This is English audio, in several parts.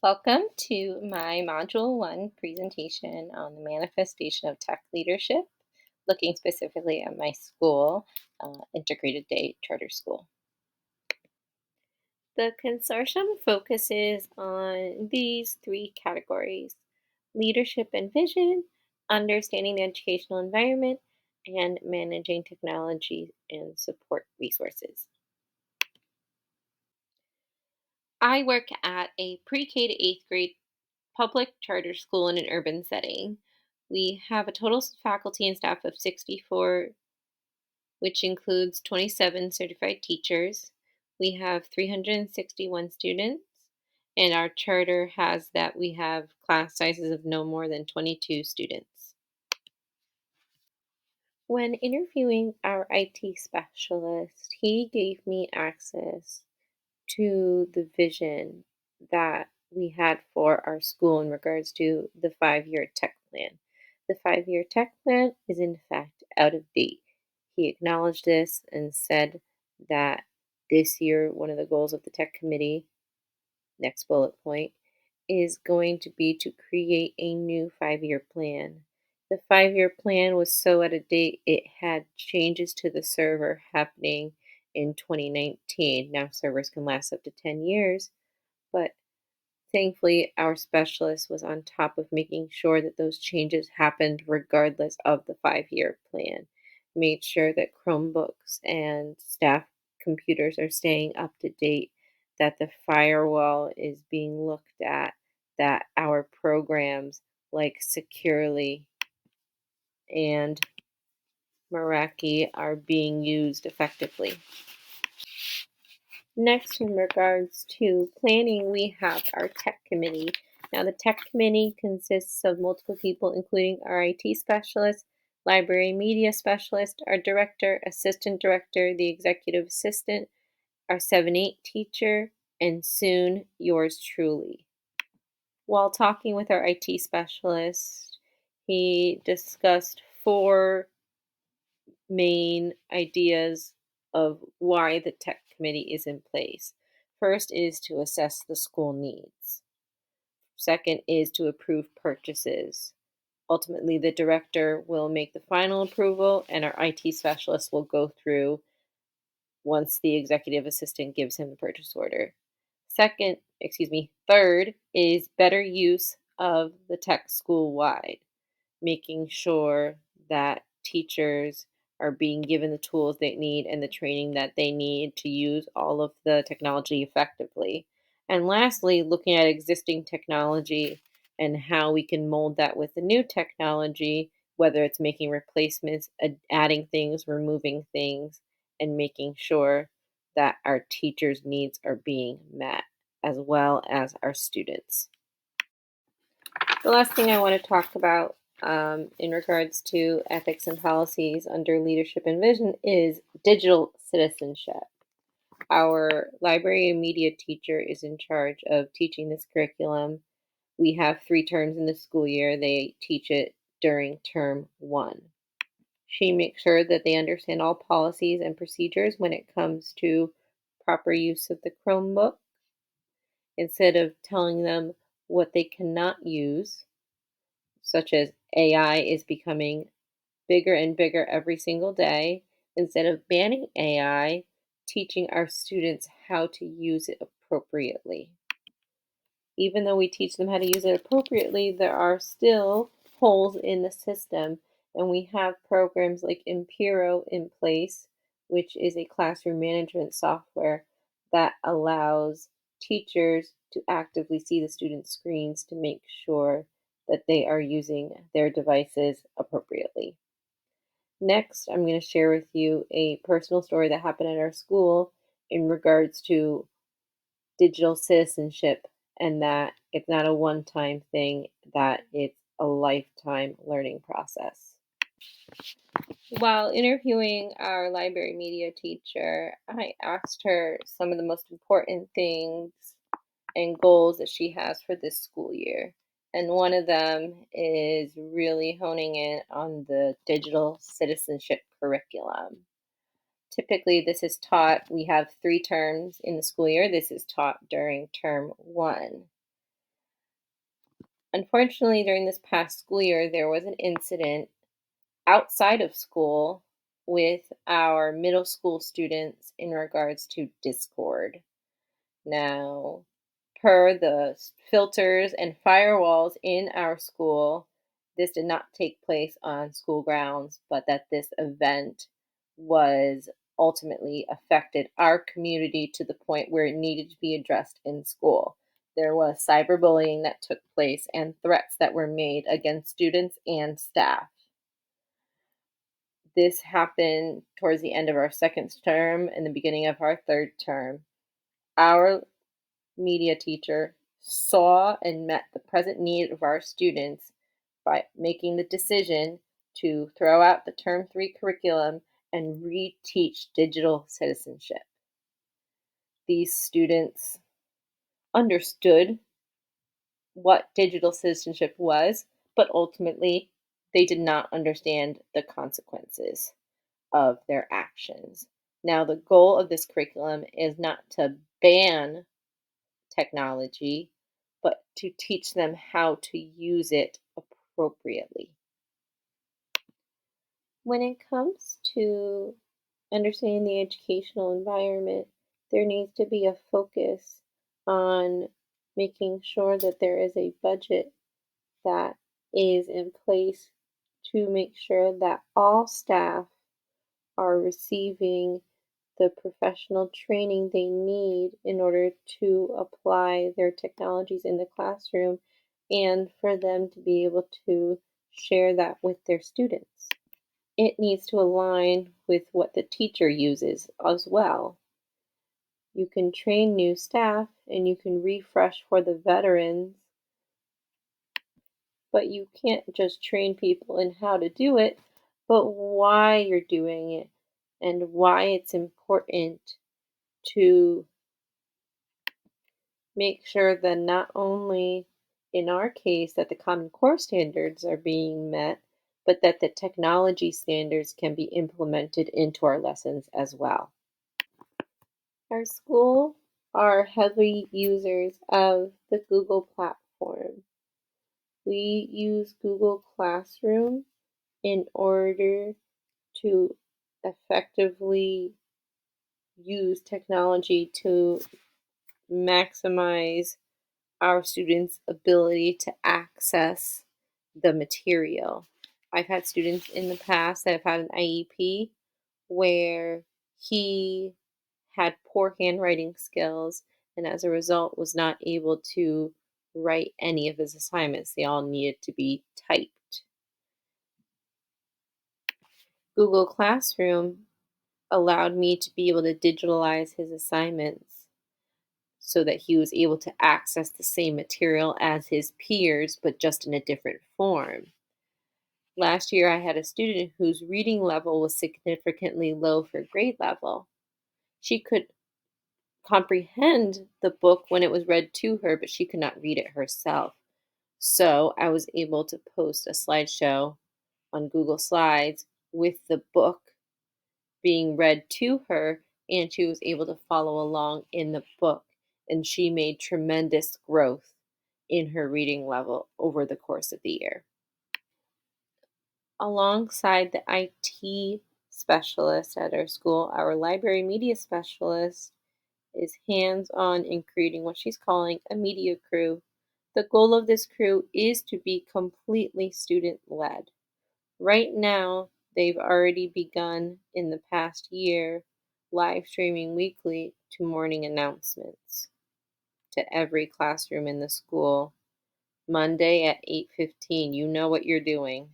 Welcome to my Module 1 presentation on the manifestation of tech leadership, looking specifically at my school, Integrated Day Charter School. The consortium focuses on these three categories: leadership and vision, understanding the educational environment, and managing technology and support resources. I work at a pre-K to 8th grade public charter school in an urban setting. We have a total faculty and staff of 64, which includes 27 certified teachers. We have 361 students, and our charter has that we have class sizes of no more than 22 students. When interviewing our IT specialist, he gave me access to the vision that we had for our school in regards to the 5-year tech plan. The 5-year tech plan is in fact out of date. He acknowledged this and said that this year, one of the goals of the tech committee, next bullet point, is going to be to create a new 5-year plan. The 5-year plan was so out of date, it had changes to the server happening in 2019. Now, servers can last up to 10 years, but thankfully, our specialist was on top of making sure that those changes happened regardless of the 5-year plan. Made sure that Chromebooks and staff computers are staying up to date, that the firewall is being looked at, that our programs like Securely and Meraki are being used effectively. Next, in regards to planning, we have our tech committee. Now, the tech committee consists of multiple people, including our IT specialist, library media specialist, our director, assistant director, the executive assistant, our 7-8 teacher, and soon yours truly. While talking with our IT specialist, he discussed 4 main ideas of why the tech committee is in place. First is to assess the school needs. Second is to approve purchases. Ultimately, the director will make the final approval, and our IT specialist will go through once the executive assistant gives him the purchase order. Third is better use of the tech school-wide, making sure that teachers are being given the tools they need and the training that they need to use all of the technology effectively. And lastly, looking at existing technology and how we can mold that with the new technology, whether it's making replacements, adding things, removing things, and making sure that our teachers' needs are being met, as well as our students. The last thing I want to talk about in regards to ethics and policies under leadership and vision is digital citizenship. Our library and media teacher is in charge of teaching this curriculum. We have 3 terms in the school year. They teach it during term 1. She makes sure that they understand all policies and procedures when it comes to proper use of the Chromebook. Instead of telling them what they cannot use, such as AI is becoming bigger and bigger every single day, instead of banning AI, teaching our students how to use it appropriately. Even though we teach them how to use it appropriately, there are still holes in the system, and we have programs like Impero in place, which is a classroom management software that allows teachers to actively see the students' screens to make sure that they are using their devices appropriately. Next, I'm going to share with you a personal story that happened at our school in regards to digital citizenship, and that it's not a one-time thing, that it's a lifetime learning process. While interviewing our library media teacher, I asked her some of the most important things and goals that she has for this school year. And one of them is really honing in on the digital citizenship curriculum. Typically, this is taught, we have 3 terms in the school year. This is taught during term 1. Unfortunately, during this past school year, there was an incident outside of school with our middle school students in regards to Discord. Now, per the filters and firewalls in our school, this did not take place on school grounds, but that this event was ultimately affected our community to the point where it needed to be addressed in school. There was cyberbullying that took place and threats that were made against students and staff. This happened towards the end of our second term and the beginning of our third term. Our media teacher saw and met the present need of our students by making the decision to throw out the Term 3 curriculum and reteach digital citizenship. These students understood what digital citizenship was, but ultimately they did not understand the consequences of their actions. Now, the goal of this curriculum is not to ban technology, but to teach them how to use it appropriately. When it comes to understanding the educational environment, there needs to be a focus on making sure that there is a budget that is in place to make sure that all staff are receiving the professional training they need in order to apply their technologies in the classroom and for them to be able to share that with their students. It needs to align with what the teacher uses as well. You can train new staff and you can refresh for the veterans, but you can't just train people in how to do it, but why you're doing it and why it's important to make sure that not only in our case that the Common Core standards are being met, but that the technology standards can be implemented into our lessons as well. Our school are heavy users of the Google platform. We use Google Classroom in order to effectively use technology to maximize our students' ability to access the material. I've had students in the past that have had an IEP where he had poor handwriting skills and as a result was not able to write any of his assignments. They all needed to be typed. Google Classroom allowed me to be able to digitalize his assignments so that he was able to access the same material as his peers, but just in a different form. Last year, I had a student whose reading level was significantly low for grade level. She could comprehend the book when it was read to her, but she could not read it herself. So I was able to post a slideshow on Google Slides with the book being read to her, and she was able to follow along in the book. And she made tremendous growth in her reading level over the course of the year. Alongside the IT specialist at our school, our library media specialist is hands-on in creating what she's calling a media crew. The goal of this crew is to be completely student-led. Right now, they've already begun in the past year live streaming weekly to morning announcements to every classroom in the school. Monday at 8:15, you know what you're doing.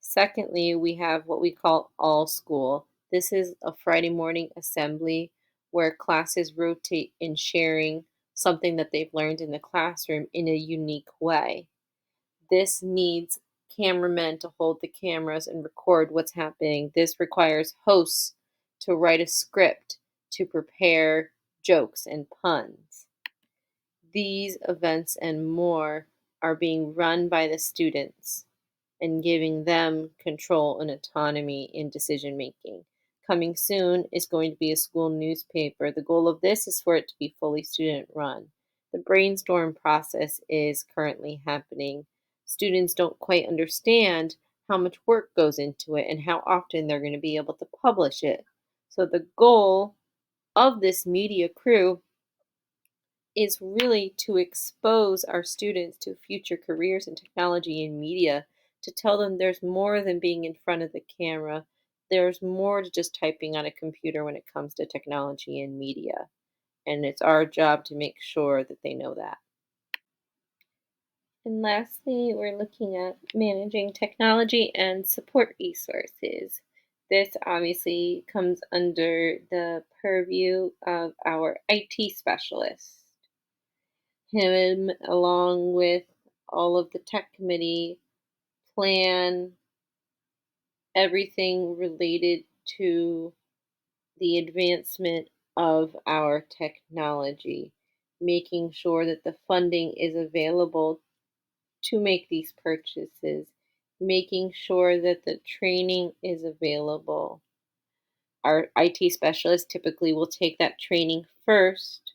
Secondly, we have what we call all school. This is a Friday morning assembly where classes rotate in sharing something that they've learned in the classroom in a unique way. This needs cameramen to hold the cameras and record what's happening. This requires hosts to write a script to prepare jokes and puns. These events and more are being run by the students and giving them control and autonomy in decision making. Coming soon is going to be a school newspaper. The goal of this is for it to be fully student run. The brainstorm process is currently happening. Students don't quite understand how much work goes into it and how often they're going to be able to publish it. So, the goal of this media crew is really to expose our students to future careers in technology and media, to tell them there's more than being in front of the camera. There's more to just typing on a computer when it comes to technology and media. And it's our job to make sure that they know that. And lastly, we're looking at managing technology and support resources. This obviously comes under the purview of our IT specialist. Him, along with all of the tech committee, plan everything related to the advancement of our technology, making sure that the funding is available to make these purchases, making sure that the training is available. Our IT specialist typically will take that training first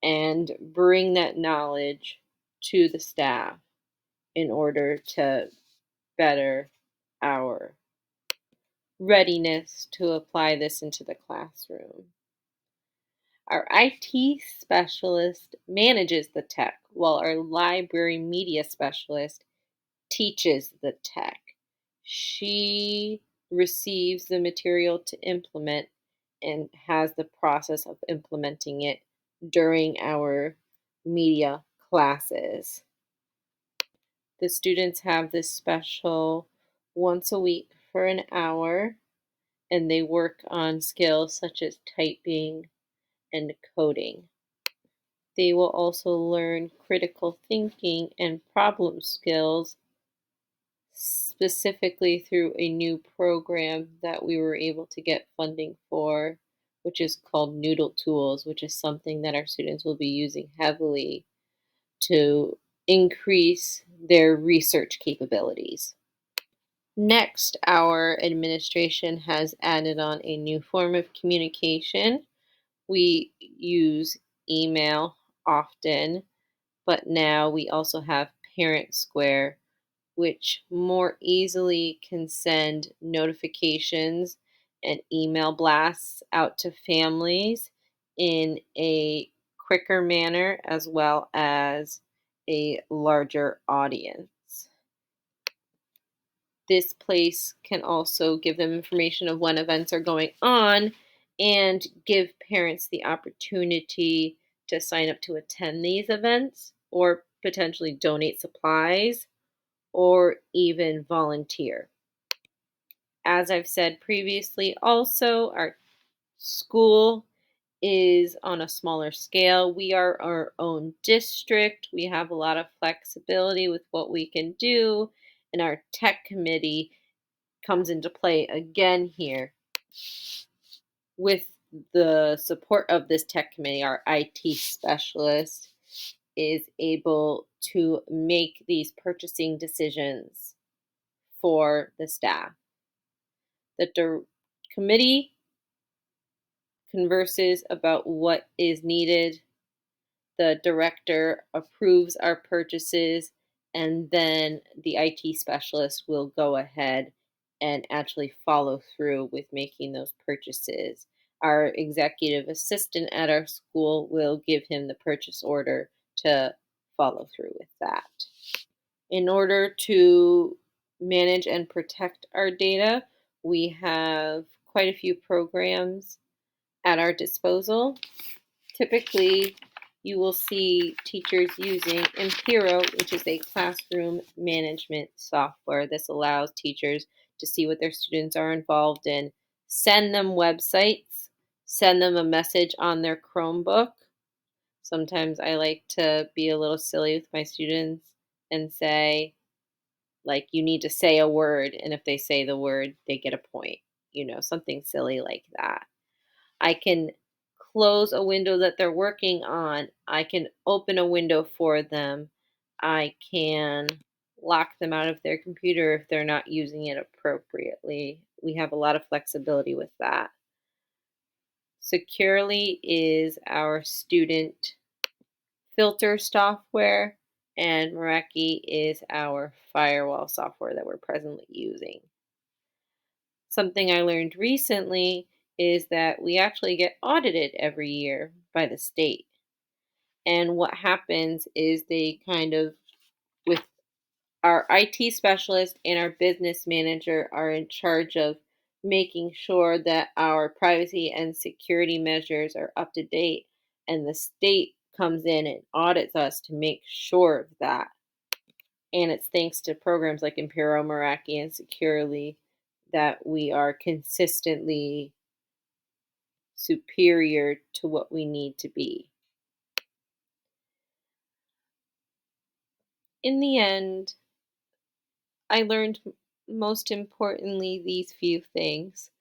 and bring that knowledge to the staff in order to better our readiness to apply this into the classroom. Our IT specialist manages the tech, while our library media specialist teaches the tech. She receives the material to implement and has the process of implementing it during our media classes. The students have this special once a week for an hour, and they work on skills such as typing and coding. They will also learn critical thinking and problem skills, specifically through a new program that we were able to get funding for, which is called Noodle Tools, which is something that our students will be using heavily to increase their research capabilities. Next, our administration has added on a new form of communication. We use email often, but now we also have Parent Square, which more easily can send notifications and email blasts out to families in a quicker manner as well as a larger audience. This place can also give them information of when events are going on and give parents the opportunity to sign up to attend these events or potentially donate supplies or even volunteer. As I've said previously, also, our school is on a smaller scale. We are our own district. We have a lot of flexibility with what we can do, and our tech committee comes into play again here. With the support of this tech committee, our IT specialist is able to make these purchasing decisions for the staff. The committee converses about what is needed. The director approves our purchases, and then the IT specialist will go ahead and actually follow through with making those purchases. Our executive assistant at our school will give him the purchase order to follow through with that. In order to manage and protect our data, we have quite a few programs at our disposal. Typically, you will see teachers using Impero, which is a classroom management software. This allows teachers to see what their students are involved in, send them websites, send them a message on their Chromebook. Sometimes I like to be a little silly with my students and say, like, you need to say a word, and if they say the word, they get a point, something silly like that. I can close a window that they're working on. I can open a window for them. I can lock them out of their computer if they're not using it appropriately. We have a lot of flexibility with that. Securely is our student filter software, and Meraki is our firewall software that we're presently using. Something I learned recently is that we actually get audited every year by the state. And what happens is they kind of, with our IT specialist and our business manager, are in charge of making sure that our privacy and security measures are up to date. And the state comes in and audits us to make sure of that. And it's thanks to programs like Impero, Meraki, and Securely that we are consistently superior to what we need to be. In the end, I learned most importantly these few things.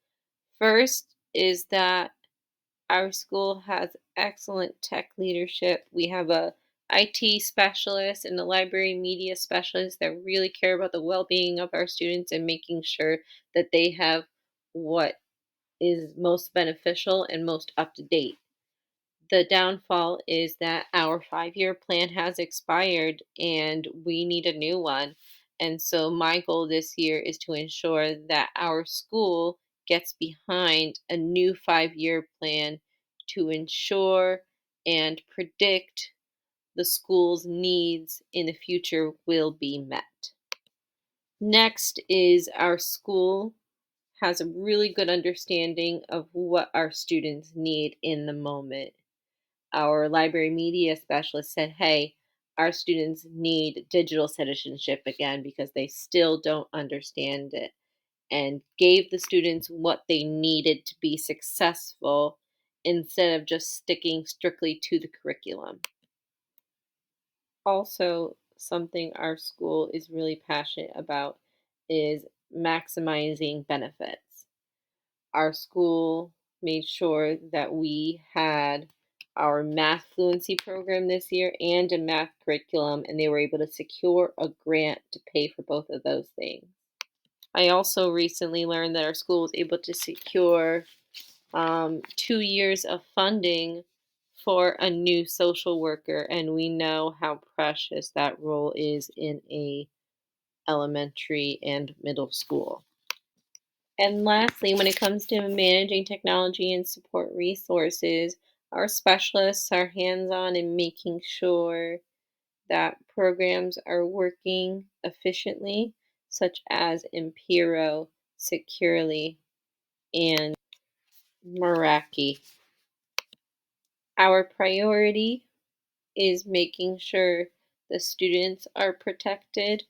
First is that our school has excellent tech leadership. We have a IT specialist and a library media specialist that really care about the well-being of our students and making sure that they have what is most beneficial and most up to date. The downfall is that our 5-year plan has expired and we need a new one. And so, my goal this year is to ensure that our school gets behind a new 5-year plan to ensure and predict the school's needs in the future will be met. Next is our school has a really good understanding of what our students need in the moment. Our library media specialist said, hey, our students need digital citizenship again because they still don't understand it, and gave the students what they needed to be successful instead of just sticking strictly to the curriculum. Also, something our school is really passionate about is maximizing benefits. Our school made sure that we had our math fluency program this year and a math curriculum, and they were able to secure a grant to pay for both of those things. I also recently learned that our school was able to secure 2 years of funding for a new social worker, and we know how precious that role is in a elementary and middle school. And lastly, when it comes to managing technology and support resources, our specialists are hands-on in making sure that programs are working efficiently, such as Impero, Securely, and Meraki. Our priority is making sure the students are protected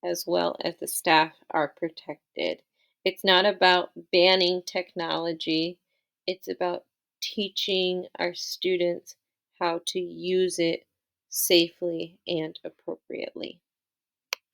as well as the staff are protected. It's not about banning technology, it's about teaching our students how to use it safely and appropriately.